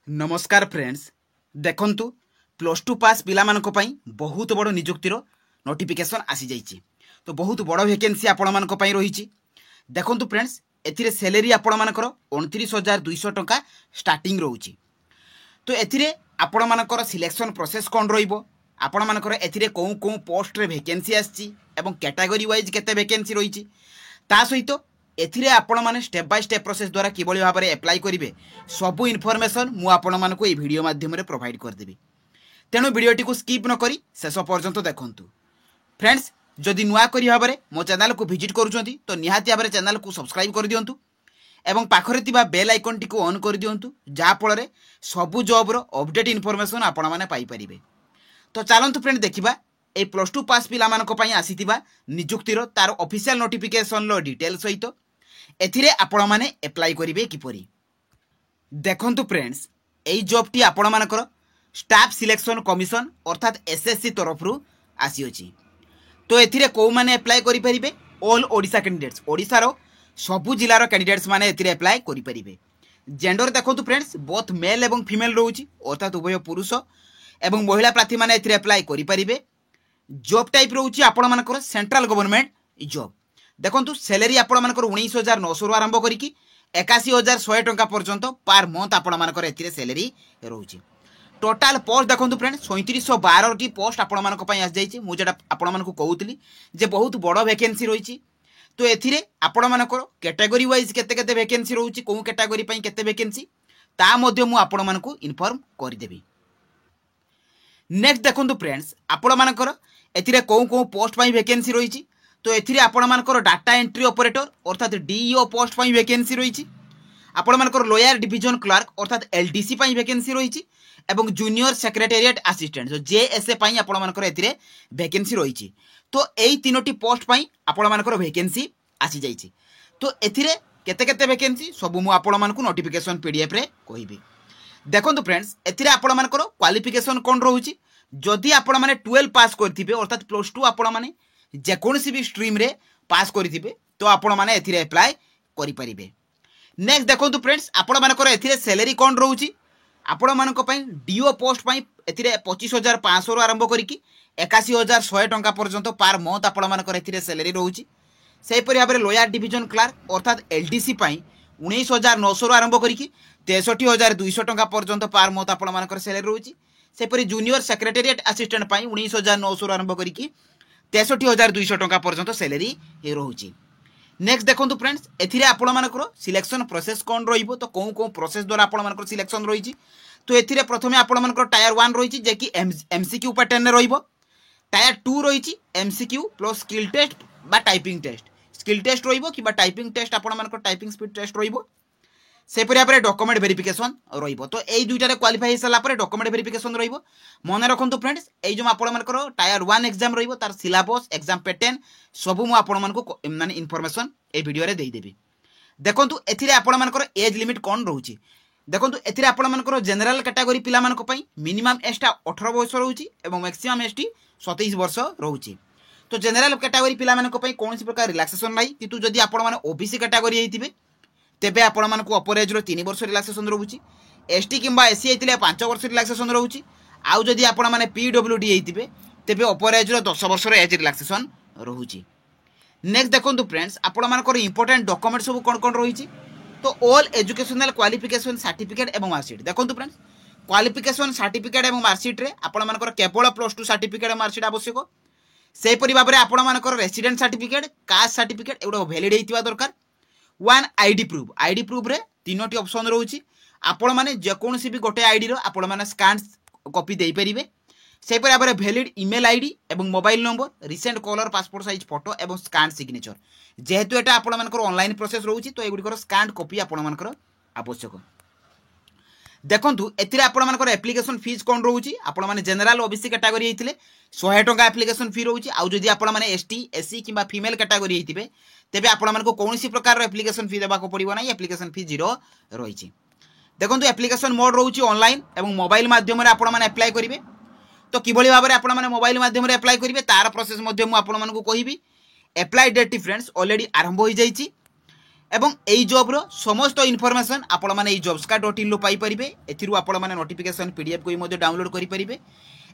नमस्कार फ्रेंड्स देखंतु plus two पास पिला मानक पई बहुत बड़ नियुक्तिर नोटिफिकेशन आसी जाइए। तो बहुत बड़ वैकेंसी आपण मानक पई रही। देखंतु फ्रेंड्स एथिरे सैलरी आपण मानकर 29,200 टंका स्टार्टिंग रोची। तो एथिरे आपण मानकर सिलेक्शन प्रोसेस कोन रहिबो, आपण मानकर एथिरे कोन कोन पोस्ट रे वैकेंसी आछि एवं कैटेगरी वाइज केते वैकेंसी रही। ता सहित एथिरे आपण माने स्टेप बाय स्टेप प्रोसेस द्वारा किबळी भाबरे अप्लाई करिवे सबु इनफॉरमेशन मु आपण मानकु ए वीडियो माध्यम रे प्रोवाइड कर देबी। तेणु वीडियोटी को स्किप न करी शेष पर्यंत देखंतु। फ्रेंड्स जदि नुआ करी भाबरे मो चैनल को विजिट करूछंती तो निहाती भाबरे चैनल को सब्सक्राइब कर दियंतु एवं पाखरे तिबा बेल आइकन टी को ऑन कर दियंतु जा फଳରେ सबु जॉब रो अपडेट इनफॉरमेशन आपण माने पाई परिबे। तो चलंतु फ्रेंड देखिबा ए प्लस टू पास पिला मानक पई आसीतिबा नियुक्तिर तार ऑफिशियल नोटिफिकेशन लो डिटेल सहित एथिरे आपण माने अप्लाई करिवे किपरि। देखंतु फ्रेंड्स एई जॉब टी आपण मानकर स्टाफ सिलेक्शन कमिशन अर्थात एसएससी तरफ रु आसी अछि। तो एथिरे को माने अप्लाई करि परिबे ऑल ओडिसा कैंडिडेट्स, ओडिसा रो सबु जिल्ला रो कैंडिडेट्स माने एथिरे अप्लाई करि परिबे। जेंडर देखंतु फ्रेंड्स बोथ मेल एवं फीमेल रहउछि अर्थात उभय पुरुष एवं महिला प्रार्थी माने एथिरे अप्लाई करि परिबे। जॉब टाइप रहउछि आपण मानकर सेंट्रल गवर्नमेंट जॉब। देखंतु सैलरी आपण मानकर 19,900 आरंभ करिकी 81,100 टंका पर्यंत पर मंथ आपण मानकर एथिरे सैलरी रहउछि। टोटल पोस्ट देखंतु फ्रेंड्स 3712 टी पोस्ट आपण मानक पई आस जाइछि। मु जेटा आपण मानक कहउतली जे बहुत बड़ वैकेंसी रहिछि। तो एथिरे आपण मानकर कैटेगरी वाइज केते केते वैकेंसी रहउछि, कोन कैटेगरी पई केते वैकेंसी ता मध्ये मु आपण मानक इन्फॉर्म करि देबी। नेक्स्ट देखंतु फ्रेंड्स आपण मानकर एथिरे कोन कोन पोस्ट पई वैकेंसी रहिछि। तो एथिरे आपण मानकर डाटा एंट्री ऑपरेटर अर्थात डीईओ पोस्ट पई वैकेंसी रहिछि। आपण मानकर लोअर डिवीजन क्लर्क अर्थात एलडीसी पई वैकेंसी रहिछि एवं जूनियर सेक्रेटेरिएट असिस्टेंट जो जेएसए पई आपण मानकर एथिरे वैकेंसी रहिछि। तो एई तीनोटी पोस्ट पई आपण मानकर वैकेंसी आसी जाइछि। तो एथिरे केते केते वैकेंसी सब मु आपण मानकु नोटिफिकेशन पीडीएफ रे कहिबी। देखंतु फ्रेंड्स एथिरे आपण मानकर क्वालिफिकेशन कोन रहउछि। जदि आपण माने 12 पास करथिबे अर्थात प्लस 2 आपण माने जे कोनसी भी स्ट्रीम रे पास करथिबे तो आपण माने एथिरे अप्लाई करि परिबे। नेक्स्ट देखंतु फ्रेंड्स आपण मानकर एथिरे सैलरी कोन रहउछि। आपण मानक पई डीओ पोस्ट पई एथिरे 25,500 रो आरंभ करिकी 81,100 टंका पर्यंत पर मंथ आपण मानकर एथिरे सैलरी रहउछि। सेहि परि भाबरे लोअर डिवीजन क्लर्क अर्थात एलडीसी पई 19,900 रो आरंभ करिकी 63,200 टंका पर्यंत पर मंथ आपण मानकर सैलरी रहउछि। सेहि परि जूनियर सेक्रेटेरिएट असिस्टेंट पई 19,900 रो आरंभ करिकी 63,200 टंका पर्यंत सैलरी रहउछि। नेक्स्ट देखंतु फ्रेंड्स एथिरे आपण मानकर सिलेक्शन प्रोसेस कोन रहिबो। तो कोन कोन प्रोसेस द्वारा आपण मानकर सिलेक्शन रहिछि। तो एथिरे प्रथमे आपण मानकर टायर 1 रहिछि जे कि एमसीक्यू पैटर्न रहिबो। टायर 2 रहिछि एमसीक्यू प्लस स्किल टेस्ट बा टाइपिंग टेस्ट। स्किल टेस्ट रहिबो कि बा टाइपिंग टेस्ट आपण मानकर टाइपिंग स्पीड टेस्ट रहिबो। से परि आपरे डॉक्यूमेंट वेरिफिकेशन रहिबो। तो एई दुइटा रे क्वालिफाई हेसला परे डॉक्यूमेंट वेरिफिकेशन रहिबो। मने रखंतु फ्रेंड्स एई जो आपण मानकर टायर 1 एग्जाम रहिबो तार सिलेबस एग्जाम पैटर्न सब मु आपण मानको माने इन्फॉर्मेशन ए वीडियो रे देई देबी। देखंतु एथिरे आपण मानकर एज लिमिट कोन रहउची। देखंतु एथिरे आपण मानकर जनरल कैटेगरी पिला मानको पई मिनिमम एज टा 18 वर्ष रहउची एवं मैक्सिमम एज टी 27 वर्ष रहउची। तो जनरल कैटेगरी पिला मानको पई कोनसी प्रकार रिलैक्सेशन नाही किंतु जदि आपण माने ओबीसी कैटेगरी हेतिबे तेबे आपण मानको अपर एज रो 3 वर्ष रिलैक्सेशन रहउची। एसटी किंबा एससी हेतिले 5 वर्ष रिलैक्सेशन रहउची। आउ जदि आपण माने पीडब्ल्यूडी हेतिबे तेबे अपर एज रो 10 वर्ष एज रिलैक्सेशन रहउची। नेक्स्ट देखंतु फ्रेंड्स आपण मानकर इंपोर्टेंट डॉक्यूमेंट सब कोन कोन रहिछि। तो ऑल एजुकेशनल क्वालिफिकेशन सर्टिफिकेट एवं मार्कशीट। देखंतु फ्रेंड्स क्वालिफिकेशन सर्टिफिकेट एवं मार्कशीट रे आपण मानकर केवल प्लस 2 सर्टिफिकेट मार्कशीट आवश्यक। सेहि परि भाबरे आपण मानकर रेसिडेंट सर्टिफिकेट कास्ट सर्टिफिकेट एवडा वैलिड हेतिबा दरकार। वन आईडी प्रूफ रे तीनोटी ऑप्शन रहउछि। आपण माने जे कोनसी भी गोटे आईडी रो आपण माने स्कैन कॉपी देई परिबे। सेहि परि भाबरे वैलिड ईमेल आईडी एवं mobile number recent colour passport size photo एवं स्कैन सिग्नेचर। जेहेतु एटा आपण मानकर ऑनलाइन प्रोसेस रहउछि तो एगुडी स्कैन कॉपी आपण मानकर आवश्यक। देखंतु एथिरे आपण मानकर एप्लीकेशन फीस कोन रहउछि। आपण माने जनरल ओबीसी कैटेगरी हेतिले 100 टंका एप्लीकेशन फी रहउछि। आउ जदि आपण माने एसटी एससी किंबा फीमेल कैटेगरी हेतिबे तेबे आपण मानको कोनसी प्रकार रो एप्लीकेशन फी देबा को पड़िबो नै। एप्लीकेशन फी 0 रहिछि। देखंतु एप्लीकेशन मोड रहउछि ऑनलाइन एवं मोबाइल माध्यम रे आपण माने अप्लाई करिवे। तो किबोली भाबरे आपण माने मोबाइल माध्यम रे अप्लाई करिवे तार प्रोसेस मध्ये मु आपण मानको कहिबी। अप्लाई डेट फ्रेंड्स ऑलरेडी आरंभ होई जाइछि এবং এই জব্র সমস্ত ইনফরমেশন আপনার এই jobscard.in ରୁ পাইপারে। এর আপনার নোটিফিকেসন পিডিএফ কই মধ্যে ডাউনলোড করিপারে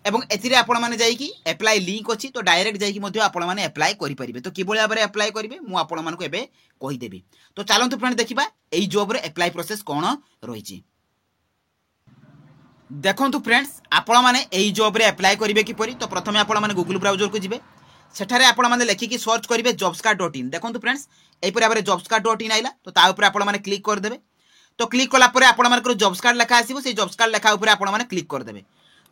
এবং এর আপনার যাইকি এপ্লাই লিঙ্ক অছি তো ডাইরেক্ট যাইকি মধ্যে আপনার এপ্লাই করিপারে। তো কিভাবে ভাবে এপ্লাই করবে মু আপনার এবে কহিদেবি। তো চালন্তু ফ্রেন্ড দেখিবা এই জব্র এপ্লাই প্রসেস কোণ রয়েছে। দেখন্তু ফ্রেন্ডস আপনার এই জব্রে এপ্লাই করবে কিপরি। তো প্রথমে আপনার গুগল ব্রাউজর কু যাবে, সেঠারে আপনার লেখিকি সর্চ করবে jobscard.in। দেখন্তু ফ্রেন্ডস এইপরি ভাবে jobscard.in আইলা, তো তা উপরে আপনার ক্লিক করেদেবে। তো ক্লিক কলাপরে আপনার jobscard লেখা আসবে, সেই jobscard লেখা উপরে আপনার ক্লিক করেদেবে।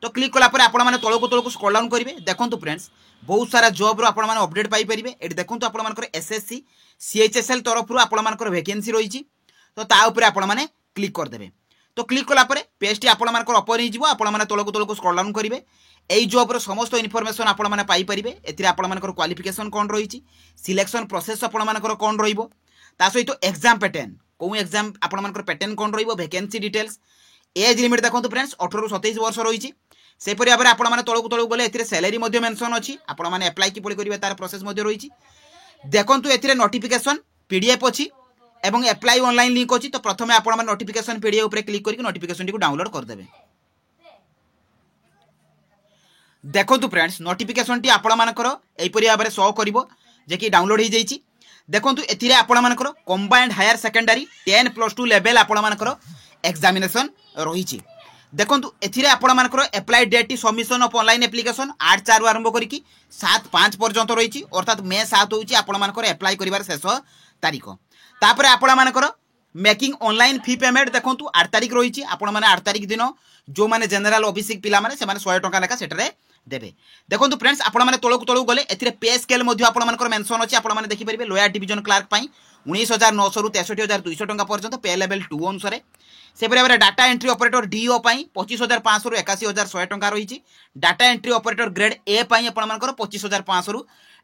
তো ক্লিক কলাপরে আপনার তলকু তলকু স্ক্রল ডাউন করবে। দেখন্তু ফ্রেন্ডস বহুত সারা জব্র আপনার অপডেট পাইপারে। এটি দেখন্তু আপনার এসএসসি সিএচএসএল তরফর আপনার ভ্যাকেন্সি রয়েছে, তো তা উপরে আপনার ক্লিক করেদেবে। তো ক্লিক কলাপরে পেজটি আপনার ওপর হয়ে যাব, আপনার তলকু তলকু স্ক্রল ডাউন করবে। এই জব্র সমস্ত ইনফরমেশন আপনার পাইপারে। এতে আপনার ক্বালিফিকেসন কোণ রয়েছে, সিলেকশন প্রসেস আপনার কোণ রহব, তা সহিত এক্সাম প্যাটর্ন কেউ এক্সাম আপনার প্যাটর্ন কোণ রহব, ভ্যাকেন্সি ডিটেলস, এজ লিমিট দেখুন ফ্রেন্ডস 18 ରୁ 27 বর্ষ রয়েছে। সেপরি ভাবে আপনার তলকু তলকু গলে এতে স্যালারি মেনশন অছি, আপনার এপ্লাই কিপরি করবে তার প্রসেস রয়েছে। দেখুন এতে নোটিফিকেসন পিডিএফ অছি এবং এপ্লাই অনলাইন লিঙ্ক অছি। তো প্রথমে আপনার নোটিফিকেসন পিডিএফ উপরে ক্লিক করি নোটিফিকেসনটি ডাউনলোড করেদেবে। দেখন্তু ফ্রেন্ডস নোটিফিকেসনটি আপনার এইপরি ভাবে শো করব যে কি ডাউনলোড হয়ে যাই। দেখন্তু এতে আপনার কম্বাইন্ড হায়ার সেকেন্ডারি 10+2 লেভেল আপনার এক্সামিনেসন রয়েছে। দেখন্তু এতে আপনার এপ্লাই ডেটটি সবমিশন অফ অনলাইন আপ্লিকেসন 8/4 আরম্ভ করি 7/5 পর্যন্ত রয়েছে, অর্থাৎ মে 7 হচ্ছে আপনার এপ্লাই করার শেষ তারিখ। তাপরে আপনার মেকিং অনলাইন ফি পেমেন্ট দেখন্তু 8 তারিখ রয়েছে। আপনার 8 তারিখ দিন যে জেনারেল ওবিসি পিলা মানে 100 টাকা লেখা সেটারে দেবে। দেখুন ফ্রেন্ডস আপনার তলকু তলকু গলে এতে পে স্কেল আপনার মেনশন অছে। আপনার দেখিপারে লোয়ার ডিভিজন ক্লার্ক পাই 19,900 ରୁ 63,200 টাকা পর্যন্ত পে লেভেল 2 অনুসারে। সেপরি ভাবে ডাটা এন্ট্রি অপরেটর ডিও পাই 25,500 ରୁ 81,100 টাকা রয়েছে। Data entry operator grade A পাই আপনার 25,500 ରୁ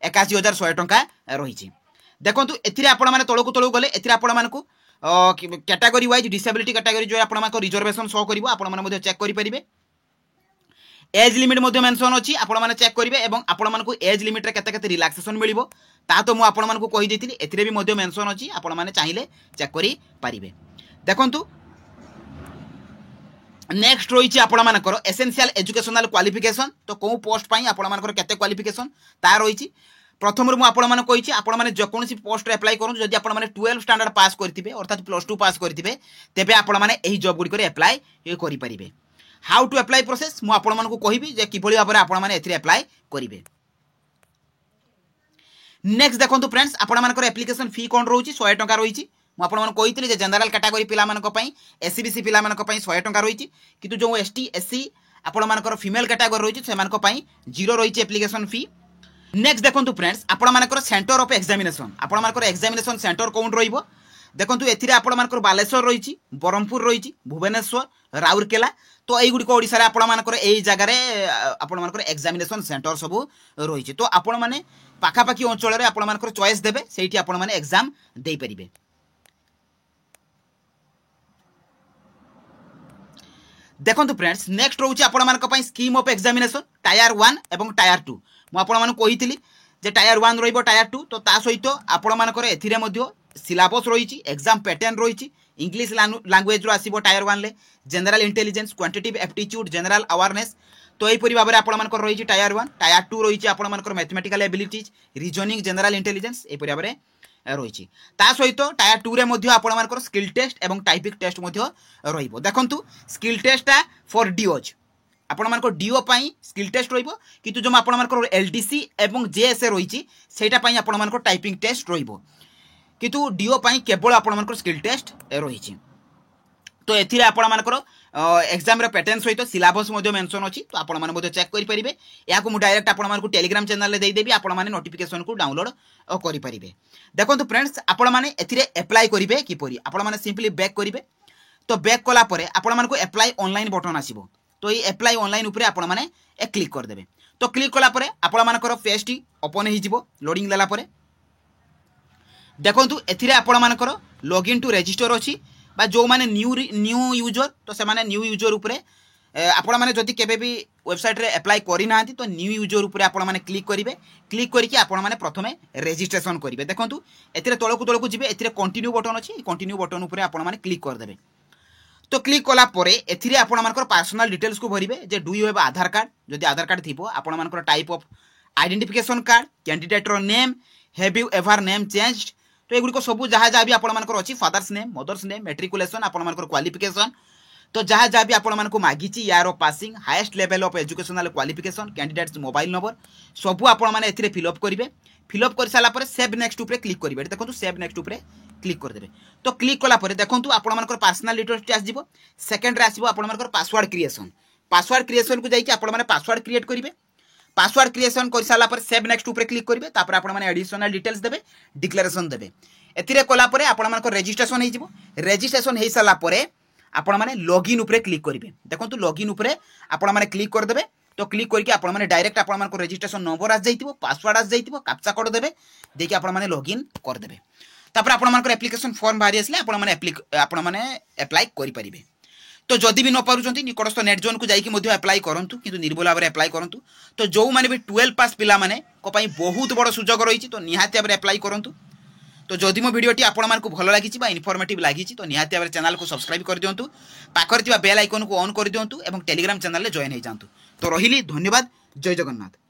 81,100 টাকা রয়েছে। দেখুন এতে আপনার তলকু তলকু গলে এতে আপনার ক্যাটাগরি ওয়াইজ ডিসেবিলিটি ক্যাটাগরি যে আপনার রিজর্ভেশন শো করব আপনার চেক করে পারে। এজ লিমিট মেনশন অছি আপনার চেক করবে এবং আপনার এজ লিমিটরে কেতে কেতে রিল্যাক্সেসন মিলব তা তো মু আপনার কইদেইଥିଲି। এতে বি মেনশন অছি, আপনার চাইলে চেক করে পারিবে। দেখন্তু নেক্সট রয়েছে আপনার এসেনসিয়াল এজুকেশনাল ক্বালিফিকেসন। তো কেউ পোস্ট পাই আপনার কেতে ক্বালিফিকেসন তা রয়েছে। প্রথমে মু আপনার কইছি আপনার যেকোন পোস্টরে এপ্লাই করুন যদি আপনার 12 স্ট্যান্ডার্ড পাস করবে অর্থাৎ +2 পাস করবে তেবে আপনার এই জব গুড়ি এপ্লাই করে পারিবে। হাউ টু এপ্লাই প্রসেস মু আপনার কহিবি যে কিভাবে ভাবে আপনার এতে এপ্লাই করবে। নেক্সট দেখুন ফ্রেন্ডস আপনার আপ্লিকেসন ফি কোণ রয়েছে 100 টাকা রয়েছে। মু আপনার কইଥିଲି যে জেনারেল ক্যাটাগরি পিলামানকপাই এসসি/বিসি পিলামানকপাই 100 টাকা রয়েছে, কিন্তু যে এসটি এসসি আপনার ফিমেল ক্যাটাগরি রয়েছে সেমানকপাই 0 রয়েছে আপ্লিকেসন ফি। নেক্সট দেখুন ফ্রেন্ডস আপনার সেন্টর অফ এক্সামিনেসন আপনার এক্সামিনেসন সেন্টর কোণ রহব। দেখুন এতে আপনার বালেশ্বর রয়েছে, ব্রহ্মপুর রয়েছে, ভুবনেশ্বর, রাউরকেলা। তো এইগুড়ি ওড়িশার আপনার এই জায়গায় আপনার এক্সামিনেসন সেন্টর সবু রয়েছে। তো আপনার পাখাপাখি অঞ্চলের আপনার চয়েস দেবে, সেইটি আপনার এক্সাম দেইপারিবে। দেখুন ফ্রেন্ডস নেক্সট রয়েছে আপনার স্কিম অফ এক্সামিনেসন টায়ার 1 এবং টায়ার 2। মু আপনার কইଥିଲି যে টায়ার 1 রহব টায়ার 2। তো তা সহিত আপনার এথিরে সিলাবস রয়েছে, এক্সাম প্যাটর্ন রয়েছে। ইংলিশ ল্যাঙ্গুয়েজ আসব টায়ার 1 লে, general intelligence, quantitative aptitude, general awareness. তো এইপরি ভাবে আপনার রয়েছে টায়ার 1। টায়ার 2 রয়েছে আপনার mathematical abilities, reasoning, general intelligence এইপরি ভাবে রয়েছে। তা সহিত টায়ার 2 রে আপনার স্কিল টেস্ট এবং টাইপিং টেস্ট রহব। দেখুন স্কিল টেস্টটা ফর ডিওজ আপনার ডিও পাই স্কিল টেস্ট রহব, কিন্তু যে আপনার এলডিসি এবং জেএসএ রয়েছে সেইটা পাই আপনার টাইপিং টেস্ট রহব, কিন্তু ডিও পাই কেবল আপনার স্কিল টেস্ট রয়েছে। তো এতে আপনার এক্সাম প্যাটর্ন সহিত সিলাবস মেনশন অছি, তো আপনার চেক করে পারিবে। এখন মু ডাইরেক্ট আপনার টেলিগ্রাম চ্যানেলে দেইদেবি, আপনার নোটিফিকেসন কু ডাউনলোড করে পারিবে। দেখুন ফ্রেন্ডস আপনার এতে এপ্লাই করবে কিপরি আপনার সিম্পলি ব্যাক করবে। তো ব্যাক কলা পরে আপনার এপ্লাই অনলাইন বটন আসব। তো এই এপ্লাই অনলাইন উপরে আপনার ক্লিক করেদেবে। তো ক্লিক কলা পরে আপনার পেজটি ওপন হয়ে যাব। লোডিং দেলা পরে দেখুন এতে আপনার লগইন টু রেজিষ্টর অছি বা যে নিউ यूजर, তো সে নিউ यूजर উপরে आपण मैंने जदि केबे भी वेबसाइट रे अप्लाई करि नांती तो न्यू यूजर ऊपर आपण मैंने क्लिक करिवे क्लिक करके आपण मैंने प्रथमे रजिस्ट्रेशन करिवे देखंतु एथिरे तळकु जिवे एथिरे कंटिन्यू बटन अछि कंटिन्यू बटन ऊपर आपण मैंने क्लिक कर देबे तो क्लिक कला परे एथिरे आपण मानकर पर्सनल डिटेल्स को भरिवे जे do you have Aadhaar card जदि आधार कार्ड थिबो आपण मानकर type of identification card candidate रो name have you ever name changed तो एगुड़ी को सब जहाँ जहाँ भी आपण मानकर अछि father's name mother's name matriculation आपण मानकर क्वालिफिकेशन तो जहाँ जहाँ भी आपण मानकर मागिची यार passing highest level of educational qualification candidates mobile number सब आपण माने एथिरे फिलअप करिवे फिलअप कर साला परे सेव नेक्स्ट ऊपर क्लिक करिवे देखंतु सेव नेक्स्ट ऊपर क्लिक कर देबे तो क्लिक कला परे देखंतु आपण मानकर पर्सनल डिटेल्स आसीबो सेकंड रे आसीबो आपण मानकर पासवर्ड क्रिएशन को जाई आपण माने पासवर्ड क्रिएट करिवे पासवर्ड क्रिएशन कर साला पर सेव नेक्स्ट ऊपर क्लिक करिवे तापर आपण माने एडिशनल डिटेल्स देबे डिक्लेरेशन देबे एथिरे कला परे आपण मानकर रजिस्ट्रेशन हे जिवो रजिस्ट्रेशन हे साला परे आपण माने लॉगिन ऊपर क्लिक करिवे देखंतु लॉगिन ऊपर आपण माने क्लिक कर देबे तो क्लिक करके आपण माने डायरेक्ट आपण मानकर रजिस्ट्रेशन नंबर आस जाइतिबो पासवर्ड आस जाइतिबो कैप्चा कोड देबे देखि आपण माने लॉगिन कर देबे तापर आपण मानकर एप्लिकेशन फॉर्म बाहरी आसले आपण माने अप्लाई करि परिबे तो जदि भी न पारुचंती निकटस्थ नेट जोन को जाइकी मध्ये अप्लाई करंतु किंतु निर्भुल भाव अप्लाई करंतु तो जो माने भी 12 पास पिला माने को पई बहुत बड़ सुजोग रही तो निहाती भाव अप्लाई करंतु तो जदि मो वीडियोटी आपण मानकु भल लागिछि बा इन्फॉर्मेटिव लागिछि तो निहाती भाव चैनल को सब्सक्राइब कर दियंतु पाखर थिबा बेल आइकन को ऑन कर दियंतु एवं टेलीग्राम चैनल ले जॉइन हे जांतु तो रहिली धन्यवाद जय जगन्नाथ।